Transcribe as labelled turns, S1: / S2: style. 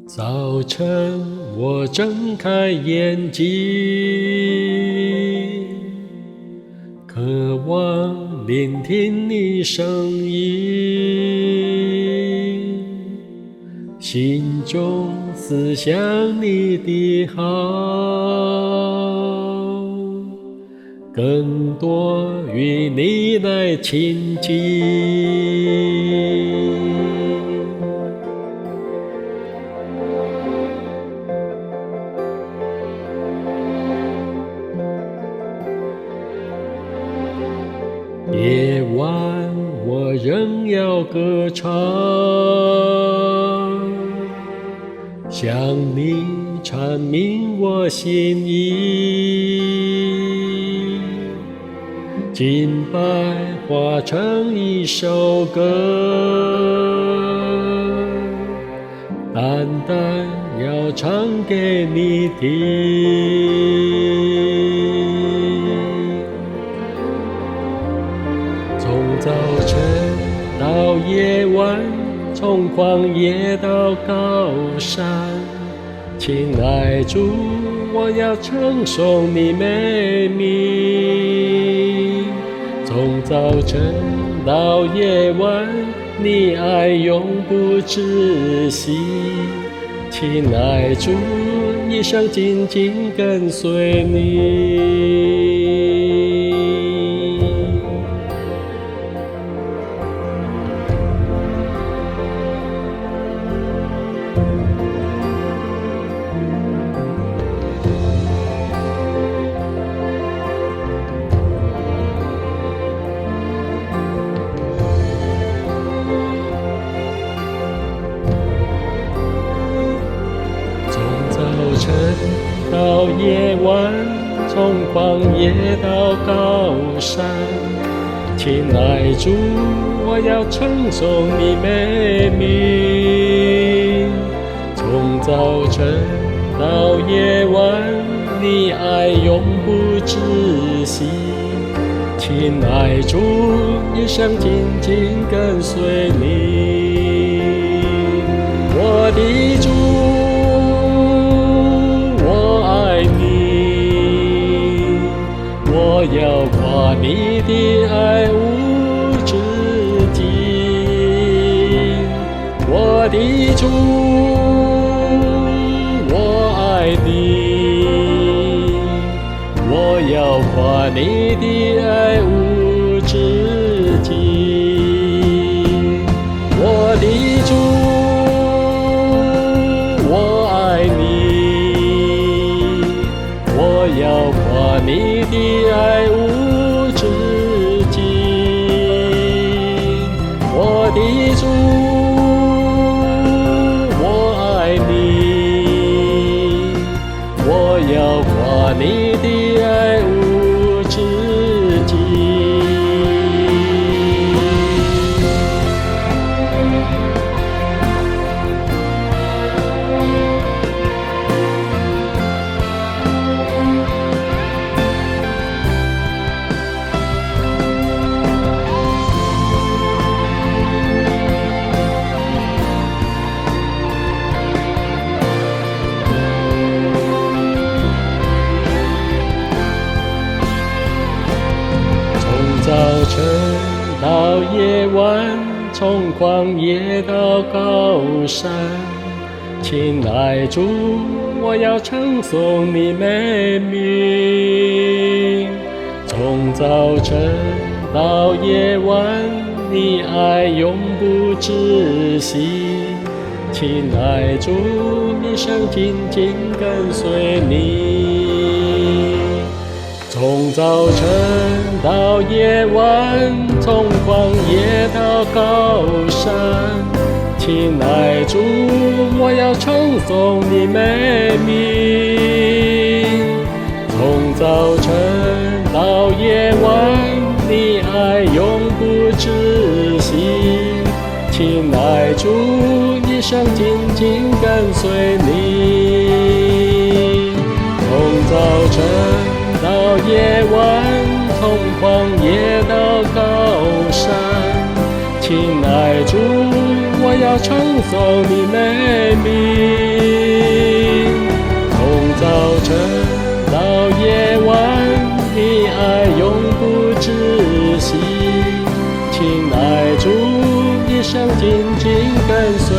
S1: 早晨，我睁开眼睛，渴望聆听你声音，心中思想你的好，更多与你来亲近。夜晚，我仍要歌唱，向你阐明我心意，敬拜化成一首歌，单单要唱给你听。从早晨到夜晚，从旷野到高山，亲爱主，我要称颂你美名。从早晨到夜晚，你爱永不止息。亲爱主，一生紧紧跟随你。早晨到夜晚，从旷野到高山，亲爱主，我要称颂你美名。从早晨到夜晚，你爱永不止息。亲爱主，一生紧紧跟随你。我的主，我要夸你的爱无止境，我的主，我爱你。我要夸你的爱无止境，我的主，我爱你。我要夸你的爱无止境，我的主，我爱你。我要夸你的爱无止境。早晨到夜晚，从旷野到高山，亲爱主，我要称颂你美名。从早晨到夜晚，你爱永不止息。亲爱主，一生紧紧跟随你。从早晨到夜晚，从旷野到高山，亲爱主，我要称颂你美名。从早晨到夜晚，你爱永不止息。亲爱主，一生紧紧跟随你。从早晨到夜晚，从旷野到高山，亲爱主，我要要称颂你美名。从早晨到夜晚，你爱永不止息。亲爱主，一生紧紧跟随